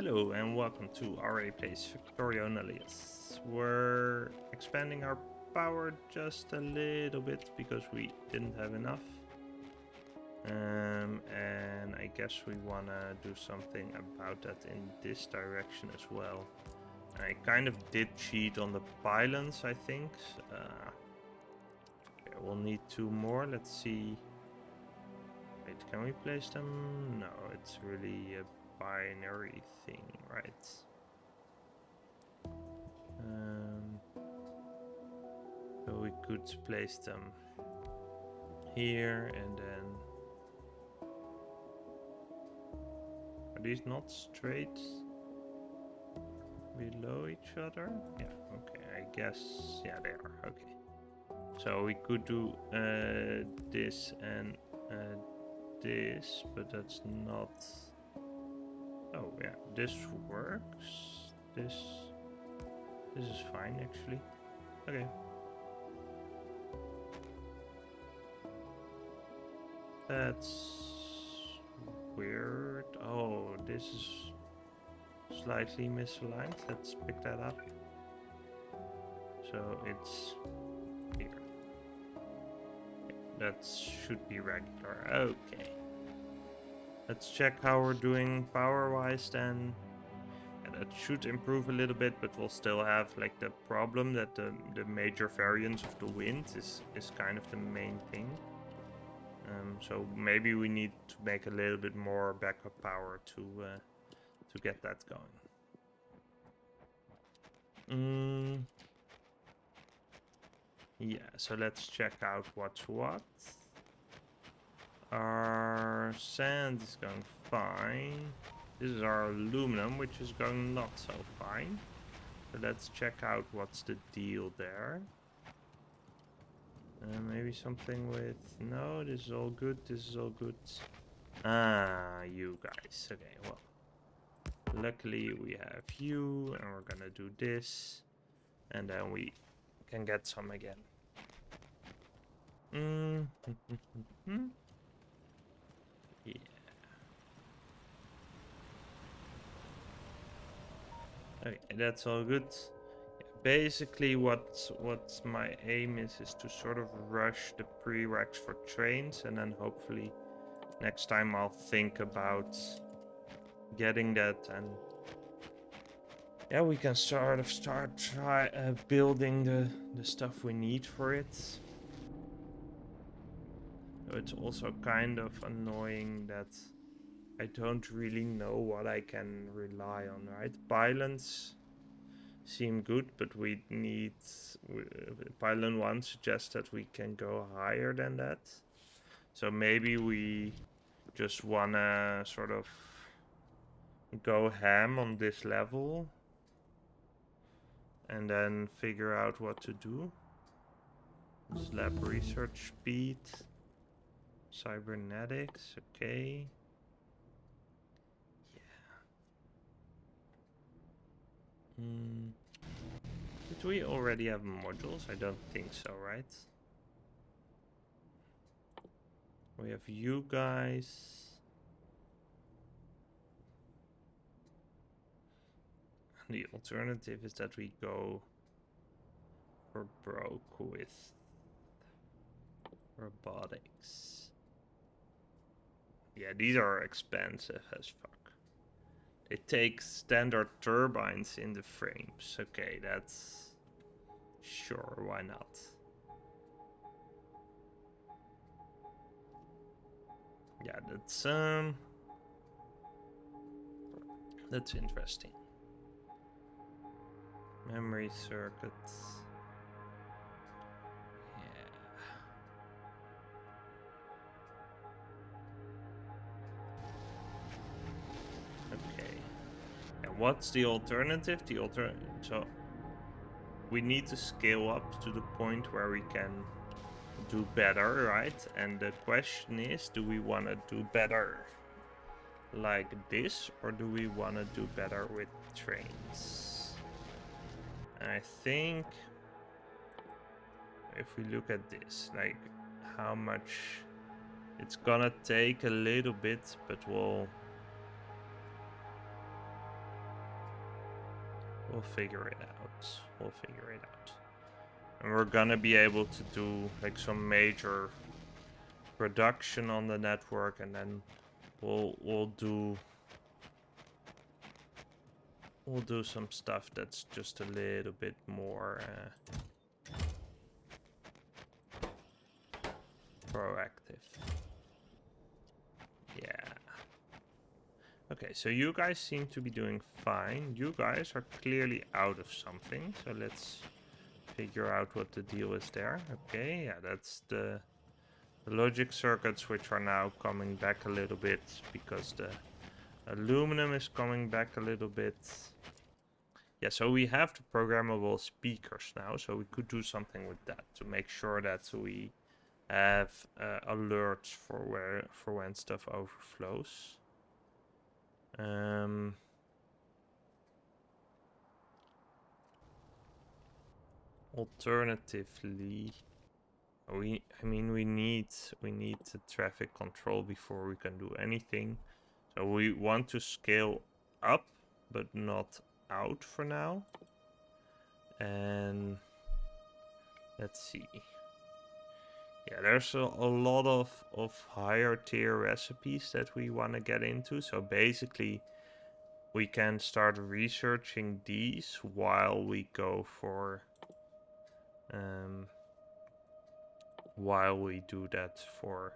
Hello and welcome to Aurei plays Factorio 1.1 Nullius. We're expanding our power just a little bit because we didn't have enough. And I guess we want to do something about that in this direction as well. I kind of did cheat on the pylons, I think. Okay, we'll need 2 more. Let's see. Wait, can we place them? No, it's really a binary thing, right? So we could place them here and then. Are these not straight below each other? Yeah, okay, I guess, yeah, they are, okay. So we could do this and this, but that's not... Oh yeah, this works. This is fine actually. Okay. That's weird. Oh, this is slightly misaligned. Let's pick that up. So it's here. That should be regular. Okay. Let's check how we're doing power-wise then. And that should improve a little bit, but we'll still have like the problem that the major variance of the wind is kind of the main thing. So maybe we need to make a little bit more backup power to get that going. Yeah, so let's check out what's what. Our sand is going fine. This is our aluminum, which is going not so fine. So let's check out what's the deal there. Maybe something with... No, this is all good. This is all good. Ah, you guys. Okay, well. Luckily we have you, and we're gonna do this. And then we can get some again. Yeah. Okay, that's all good. Basically, what my aim is to sort of rush the prereqs for trains, and then hopefully next time I'll think about getting that, and yeah, we can start building the stuff we need for it. So it's also kind of annoying that I don't really know what I can rely on, right? Pylons seem good, but we need... Pylon 1 suggests that we can go higher than that. So maybe we just wanna sort of go ham on this level and then figure out what to do. Lab research speed. Cybernetics, okay. Yeah. Did we already have modules? I don't think so, right? We have you guys. The alternative is that we go for broke with robotics. Yeah, these are expensive as fuck. They take standard turbines in the frames. Okay, that's... Sure, why not? Yeah, that's interesting. Memory circuits. Okay. And what's the alternative? So we need to scale up to the point where we can do better, right? And the question is, do we want to do better like this, or do we want to do better with trains? And I think if we look at this, like how much it's gonna take a little bit, but we'll We'll figure it out. We'll figure it out. And we're gonna be able to do like some major production on the network, and then we'll do some stuff that's just a little bit more proactive. Yeah. Okay, so you guys seem to be doing fine. You guys are clearly out of something, so let's figure out what the deal is there. Okay, yeah, that's the logic circuits, which are now coming back a little bit because the aluminum is coming back a little bit. Yeah, so we have the programmable speakers now, so we could do something with that to make sure that we have alerts for when stuff overflows. Alternatively, we need the traffic control before we can do anything. So we want to scale up, but not out for now. And let's see. Yeah, there's a lot of higher tier recipes that we want to get into. So basically, we can start researching these while we go for while we do that for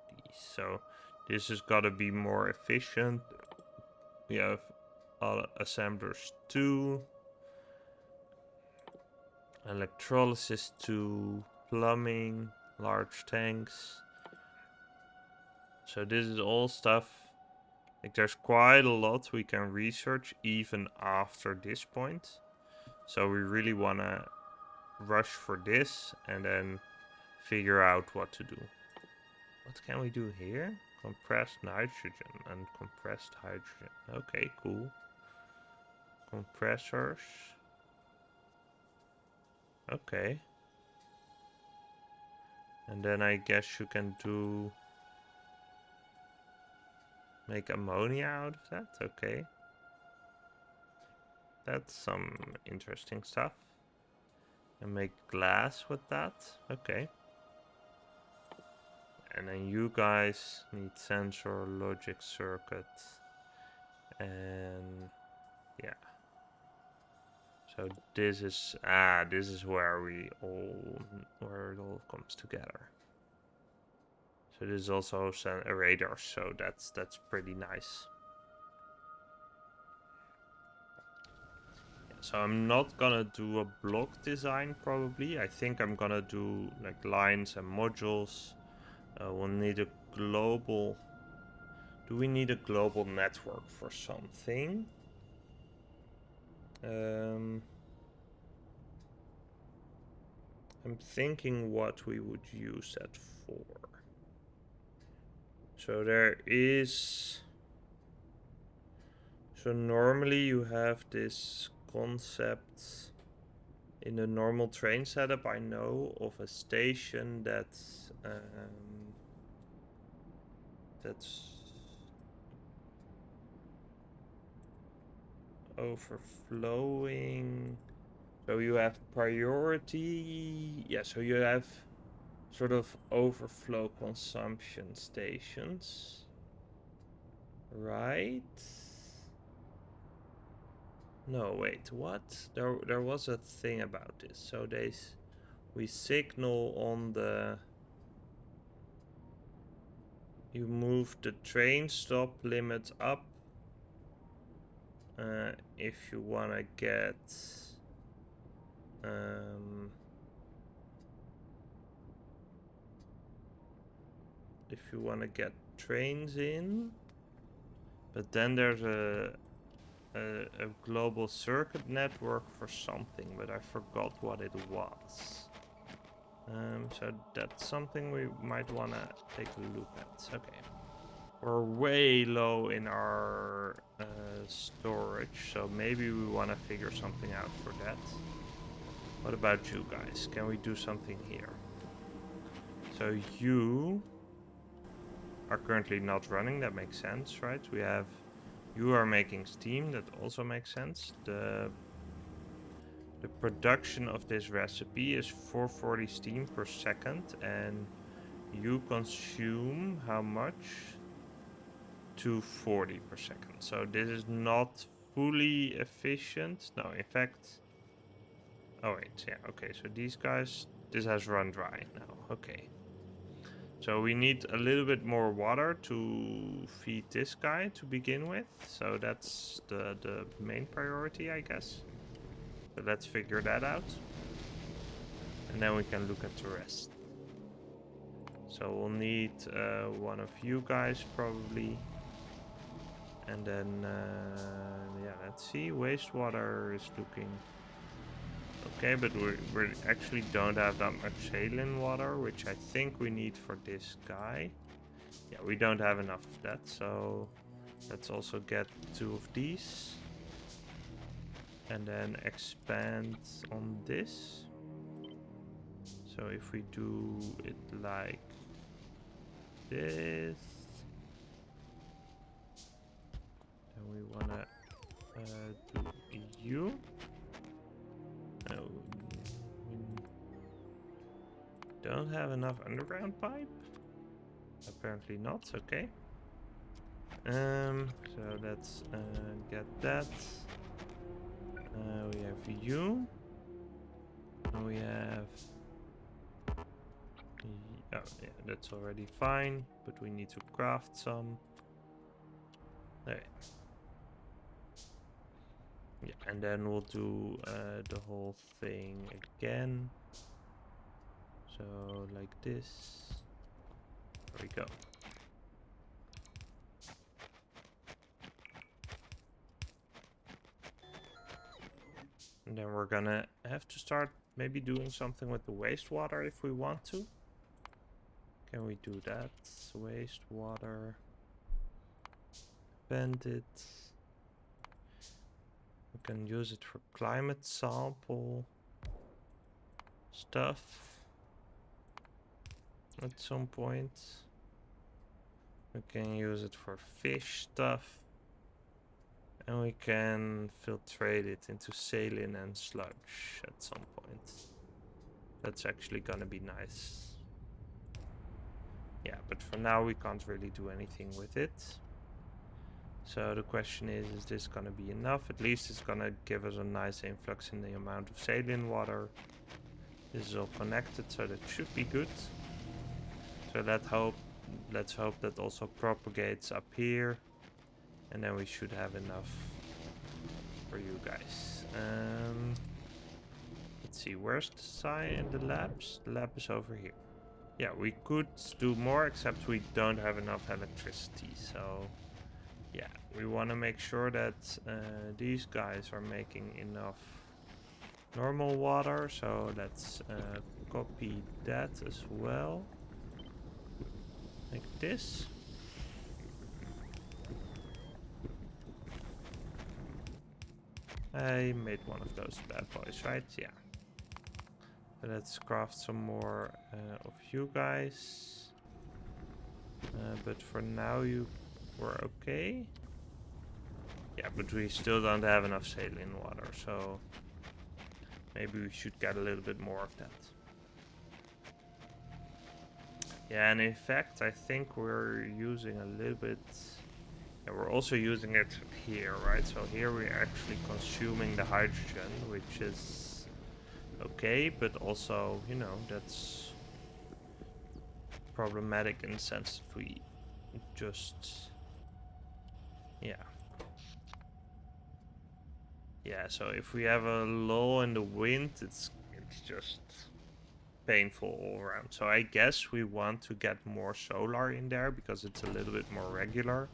these. So this has got to be more efficient. We have assemblers 2, electrolysis 2, plumbing, large tanks. So this is all stuff, like there's quite a lot we can research even after this point. So we really want to rush for this and then figure out what to do. What can we do here? Compressed nitrogen and compressed hydrogen. Okay, cool. Compressors. Okay. And then I guess you can make ammonia out of that. Okay. That's some interesting stuff. And make glass with that. Okay. And then you guys need sensor, logic circuit, and yeah. So this is where it all comes together. So this is also a radar, so that's pretty nice. Yeah, so I'm not gonna do a block design probably. I think I'm gonna do like lines and modules. We'll need a global. Do we need a global network for something? I'm thinking what we would use that for. So there is. So normally you have this concept in a normal train setup, I know, of a station that's overflowing. So you have priority. Yeah, so you have sort of overflow consumption stations. Right? No, wait, what? There was a thing about this. So we signal on the. You move the train stop limit up if you wanna get trains in, but then there's a global circuit network for something, but I forgot what it was. So that's something we might want to take a look at. Okay. We're way low in our storage, so maybe we want to figure something out for that. What about you guys? Can we do something here? So you are currently not running, that makes sense, right? You are making steam, that also makes sense. The The production of this recipe is 440 steam per second, and you consume how much? 240 per second. So this is not fully efficient. No, in fact... Oh wait, yeah, okay, so these guys... This has run dry now, okay. So we need a little bit more water to feed this guy to begin with. So that's the main priority, I guess. So let's figure that out. And then we can look at the rest. So we'll need one of you guys probably. And then, yeah, let's see. Wastewater is looking okay, but we actually don't have that much saline water, which I think we need for this guy. Yeah, we don't have enough of that, so let's also get 2 of these. And then expand on this. So if we do it like this, then we wanna do you. No, we don't have enough underground pipe. Apparently not. Okay. So let's get that. We have you. We have. Oh yeah, that's already fine. But we need to craft some. Okay. Yeah, and then we'll do the whole thing again. So like this. There we go. And then we're gonna have to start maybe doing something with the wastewater if we want to. Can we do that? Wastewater. Bend it. We can use it for climate sample stuff at some point. We can use it for fish stuff. And we can filtrate it into saline and sludge at some point. That's actually gonna be nice. Yeah, but for now we can't really do anything with it. So the question is this gonna be enough? At least it's gonna give us a nice influx in the amount of saline water. This is all connected, so that should be good. So let's hope that also propagates up here. And then we should have enough for you guys. Let's see, where's the sign in the labs? The lab is over here. Yeah, we could do more, except we don't have enough electricity. So yeah, we want to make sure that these guys are making enough normal water. So let's copy that as well. Like this. I made one of those bad boys, right? Yeah. So let's craft some more of you guys. But for now you were okay. Yeah, but we still don't have enough saline water, so maybe we should get a little bit more of that. Yeah, and in fact, I think we're using a little bit... Yeah, we're also using it here, right? So here we're actually consuming the hydrogen, which is okay, but also, you know, that's problematic in the sense that we just... Yeah. Yeah, so if we have a lull in the wind, it's just painful all around. So I guess we want to get more solar in there because it's a little bit more regular.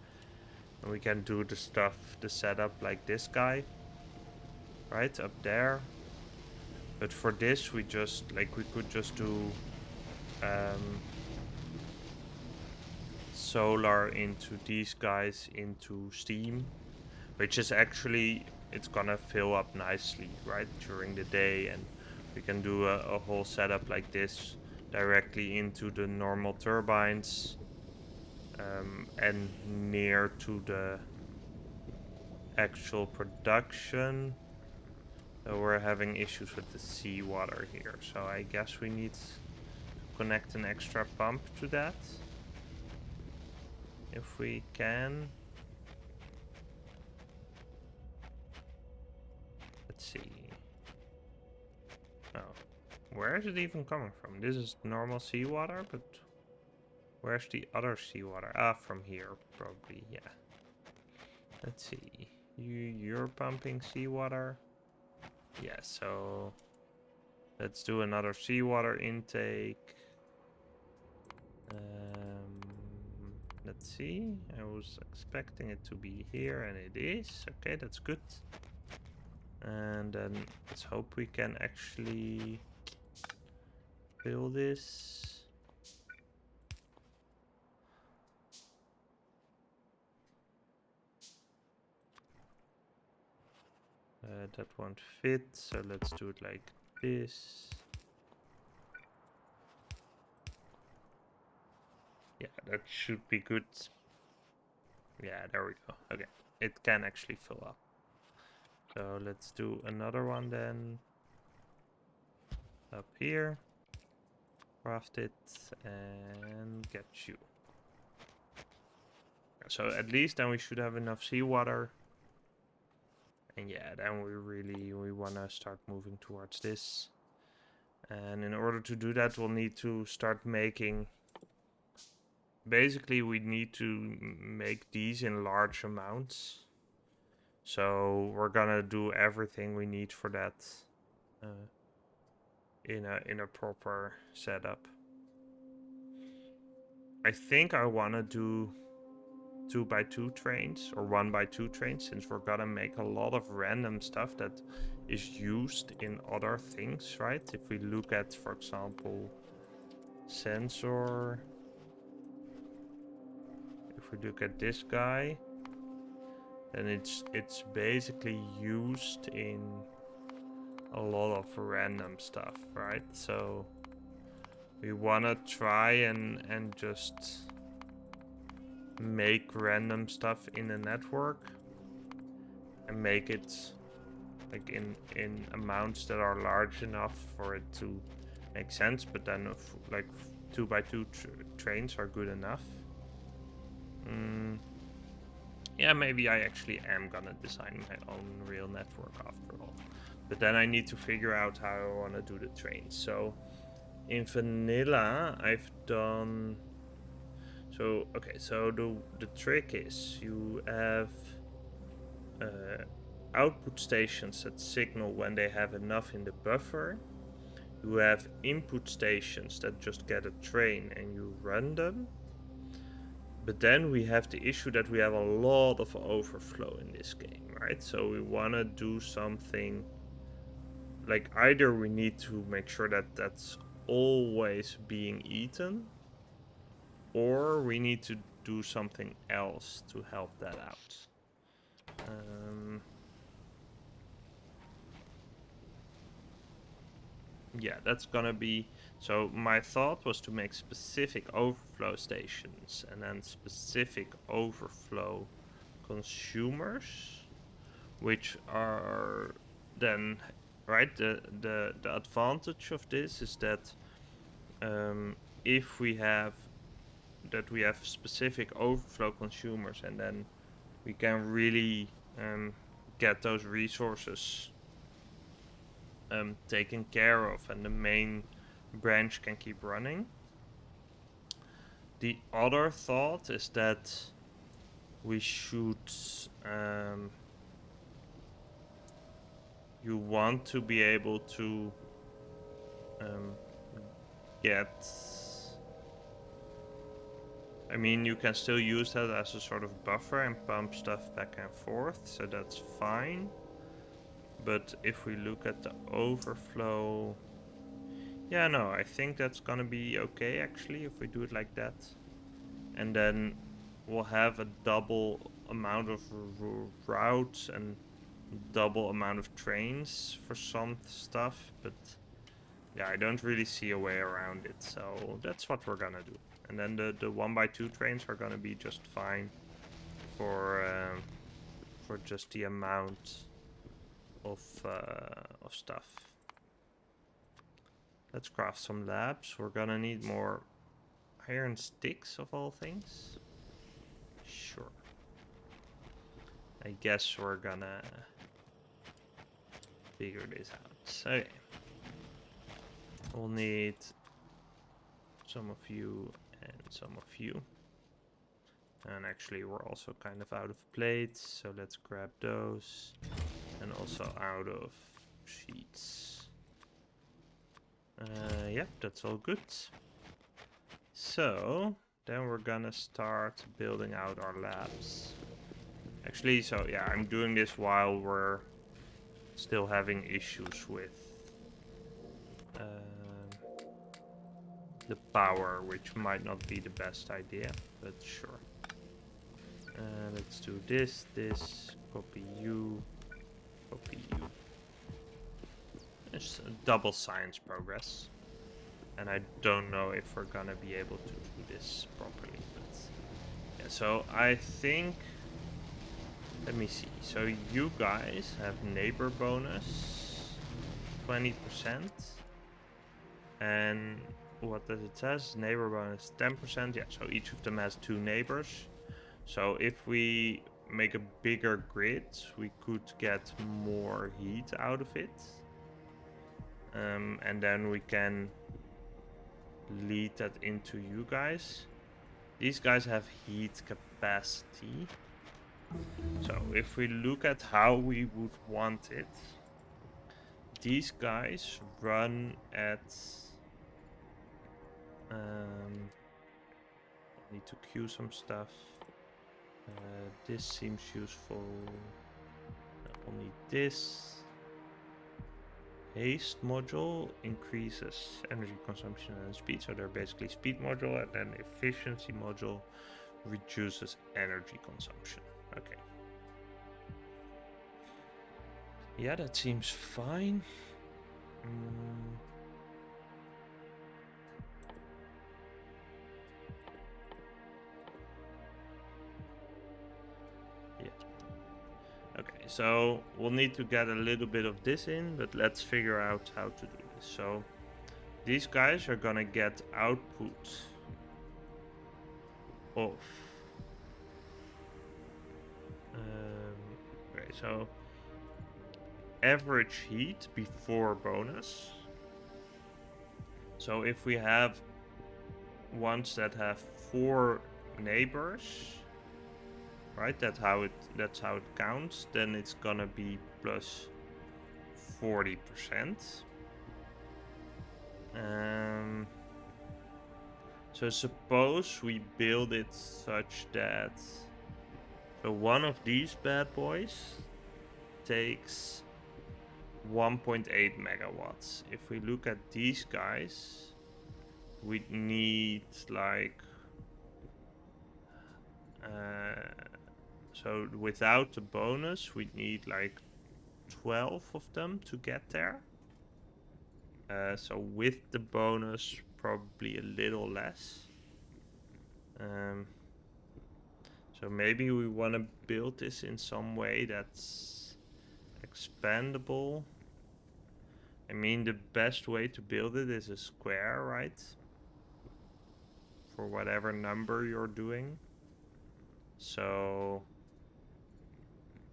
And we can do the stuff, the setup like this guy. Right, up there. But for this, we just, like, we could just do solar into these guys into steam. Which is actually, it's gonna fill up nicely, right, during the day. And we can do a whole setup like this directly into the normal turbines. And near to the actual production. So we're having issues with the seawater here. So I guess we need to connect an extra pump to that. If we can. Let's see. Oh. Where is it even coming from? This is normal seawater, but where's the other seawater? Ah, from here, probably, yeah. Let's see. You're pumping seawater? Yeah, so let's do another seawater intake. Let's see. I was expecting it to be here, and it is. Okay, that's good. And then let's hope we can actually fill this. That won't fit, so let's do it like this. Yeah, that should be good. Yeah, there we go. Okay, it can actually fill up. So let's do another one then. Up here. Craft it and get you. So at least then we should have enough seawater. And yeah, then we want to start moving towards this. And in order to do that, we'll need to start making... Basically, we need to make these in large amounts. So we're gonna do everything we need for that in a proper setup. I think I want to do 2x2 trains or 1x2 trains, since we're gonna make a lot of random stuff that is used in other things, right? If we look at, for example, sensor, if we look at this guy, then it's basically used in a lot of random stuff, right? So we want to try and just make random stuff in a network and make it like in amounts that are large enough for it to make sense, but then if like 2x2 trains are good enough. Yeah, maybe I actually am gonna design my own real network after all, but then I need to figure out how I want to do the trains. So in vanilla I've done... So, okay, so the trick is you have output stations that signal when they have enough in the buffer. You have input stations that just get a train and you run them. But then we have the issue that we have a lot of overflow in this game, right? So we want to do something like either we need to make sure that that's always being eaten, or we need to do something else to help that out. Yeah, that's gonna be... So my thought was to make specific overflow stations and then specific overflow consumers, which are then... Right, the advantage of this is that if we have specific overflow consumers, and then we can really get those resources taken care of, and the main branch can keep running. The other thought is that we should... you want to be able to get... I mean, you can still use that as a sort of buffer and pump stuff back and forth, so that's fine. But if we look at the overflow... Yeah, no, I think that's gonna be okay, actually, if we do it like that. And then we'll have a double amount of routes and double amount of trains for some stuff, but yeah, I don't really see a way around it, so that's what we're gonna do. And then the 1x2 trains are gonna be just fine for just the amount of stuff. Let's craft some labs. We're gonna need more iron sticks of all things. Sure. I guess we're gonna figure this out. Okay. We'll need some of you and some of you. And actually we're also kind of out of plates, so let's grab those. And also out of sheets. Yep, that's all good. So then we're gonna start building out our labs. Actually, so yeah, I'm doing this while we're still having issues with the power, which might not be the best idea, but sure. Let's do this, copy you, copy you. It's a double science progress. And I don't know if we're gonna be able to do this properly, but yeah, so I think, let me see. So you guys have neighbor bonus 20%. And what does it says? Neighbor bonus 10%. Yeah, so each of them has 2 neighbors. So if we make a bigger grid, we could get more heat out of it. And then we can lead that into you guys. These guys have heat capacity. So if we look at how we would want it, these guys run at need to queue some stuff. This seems useful. We'll need this. Haste module increases energy consumption and speed, so they're basically speed module, and then efficiency module reduces energy consumption. Okay. Yeah, that seems fine. Yeah. Okay, so we'll need to get a little bit of this in, but let's figure out how to do this. So these guys are gonna get output of okay, so average heat before bonus. So if we have ones that have 4 neighbors, right? That's how it counts. Then it's gonna be plus 40%. So suppose we build it such that so one of these bad boys takes 1.8 megawatts. If we look at these guys, we need like so without the bonus, we need like 12 of them to get there. So with the bonus, probably a little less. So maybe we want to build this in some way that's expandable. I mean, the best way to build it is a square, right? For whatever number you're doing. So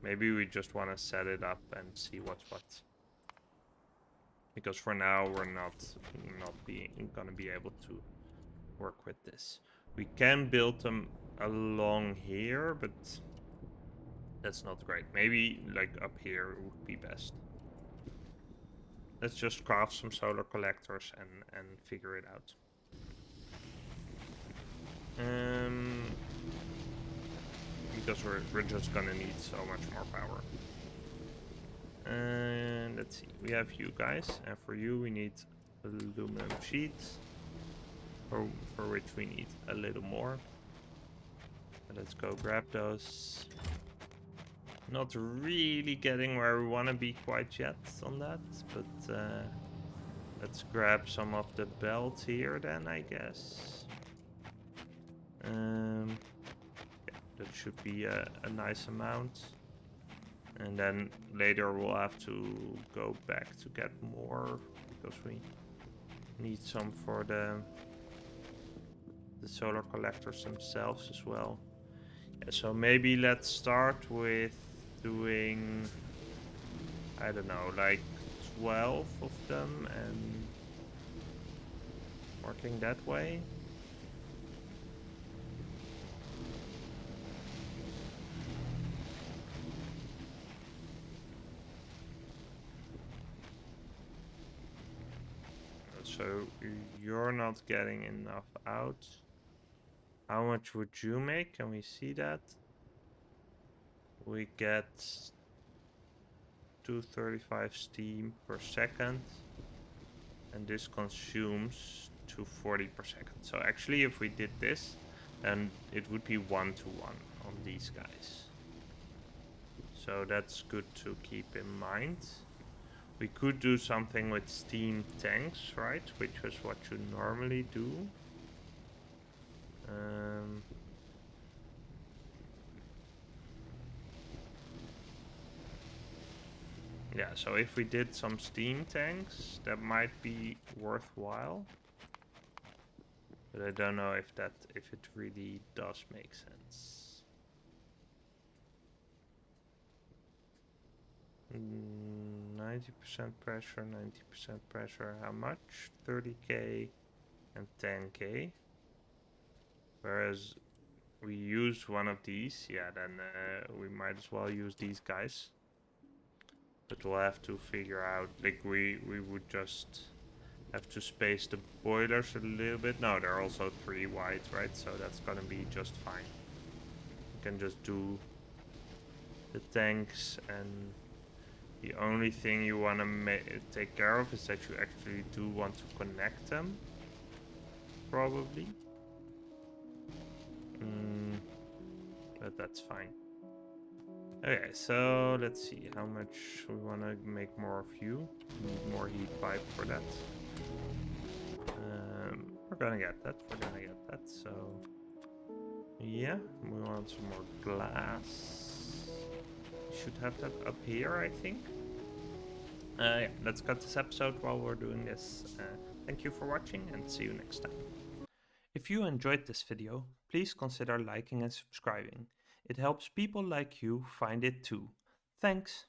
maybe we just want to set it up and see what's what. Because for now we're not gonna be able to work with this. We can build them along here, but that's not great. Maybe like up here would be best. Let's just craft some solar collectors and figure it out. Because we're just gonna need so much more power. And let's see, we have you guys, and for you we need aluminum sheets, for which we need a little more. Let's go grab those. Not really getting where we want to be quite yet on that, but let's grab some of the belt here then, I guess. Yeah, that should be a nice amount. And then later we'll have to go back to get more because we need some for the solar collectors themselves as well. Yeah, so maybe let's start with doing, I don't know, like 12 of them and working that way. So you're not getting enough out. How much would you make? Can we see that? We get 235 steam per second. And this consumes 240 per second. So actually, if we did this, then it would be 1-to-1 on these guys. So that's good to keep in mind. We could do something with steam tanks, right? Which is what you normally do. Yeah, so if we did some steam tanks, that might be worthwhile. But I don't know if it really does make sense. 90% pressure, 90% pressure. How much? 30k and 10k. Whereas we use one of these, yeah, then we might as well use these guys. But we'll have to figure out, like we would just have to space the boilers a little bit. No, they're also 3 wide, right? So that's gonna be just fine. You can just do the tanks, and the only thing you want to take care of is that you actually do want to connect them. Probably. But that's fine. Okay, so let's see how much we want to make more of you. Need more heat pipe for that. We're gonna get that. So yeah, we want some more glass. We should have that up here, I think. Yeah, let's cut this episode while we're doing this. Thank you for watching and see you next time. If you enjoyed this video, please consider liking and subscribing. It helps people like you find it too. Thanks!